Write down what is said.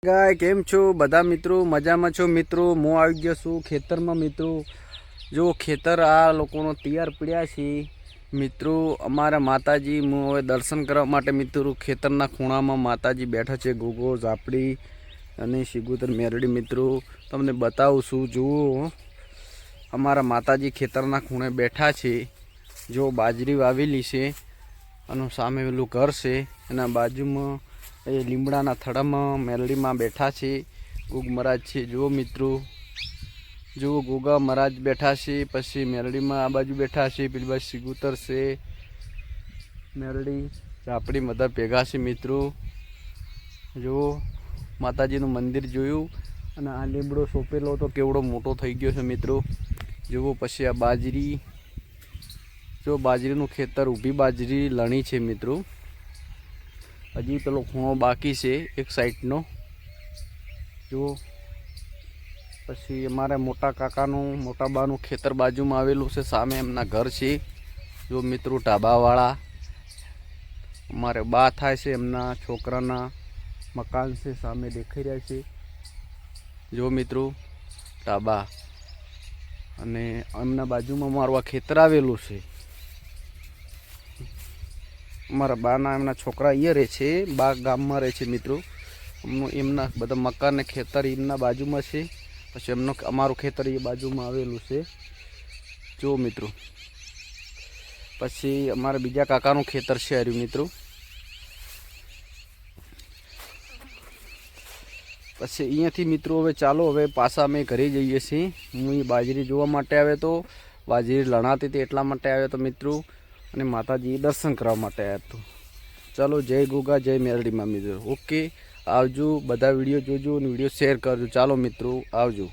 गाय केम छो बधा मित्रों मजा में छो मित्रों मु आई गयो छू खेतर में मित्रों जो खेतर आ लोगों तैयार पड़ा छे मित्रों अमारा माताजी मु हवे दर्शन करवा माटे मित्रों खेतरना खूणा में माताजी बैठा छे गोगो झापड़ी अने सिगुतर मेरड़ी मित्रों तमने बतावुं छुं जुओ अमारा माताजी खेतरना खूणे बैठा छे जो बाजरी वावेली छे अने सामे पेलुं घर छे एना बाजुमां ए લીમડાના થડામાં મેલડીમાં બેઠા છે ગુગ મહારાજ છે જુઓ મિત્રો જુઓ ગુગા મહારાજ બેઠા છે પછી મેલડીમાં આ બાજુ બેઠા છે પેલી બાજુ સિગુતર છે મેલડી ઝાપડી બધા ભેગા છે મિત્રો જુઓ માતાજીનું મંદિર જોયું અને આ લીમડો સોંપેલો તો કેવડો મોટો થઈ ગયો છે મિત્રો જુઓ પછી આ બાજરી જો બાજરીનું ખેતર ઊભી બાજરી લણી છે મિત્રો हजी पेलो खूणो बाकी है एक साइड नो जो पछी अमारे मोटा काकानु मोटा बानु खेतर बाजू में आवेलू से सामे एमना घर छे जो मित्रों ढाबावाळा अमारे बा थाय छे एमना छोकराना मकान से सामे देखाई रह्या छे जो मित्रों ढाबा अने एमना बाजू में मारू आ खेतर आवेलू छे अमरा बाना एमना छोकरा अहींया रहे छे बा गाम में रहे छे मित्रों एमना बधा मकान ने खेतर एमना बाजू में छे पछी एमनो अमारुं खेतर ए बाजू में आवेलुं छे जो मित्रों पछी अमारा बीजा काकानुं खेतर छे हर्युं मित्रों पछी अहींयाथी मित्रों हवे चालो हवे पाछा अमे घरे जईए छीए हूँ बाजरी जोवा माटे आव्यो तो बाजरी लणाती हती एटला माटे आव्यो तो मित्रों અને માતાજી દર્શન કરવા માટે આવ્યા તો ચલો જય ગોગા જય મેરડી માં મિત્રો ઓકે આવજો બધા વિડીયો જોજો અને વિડીયો શેર કરજો ચાલો મિત્રો આવજો।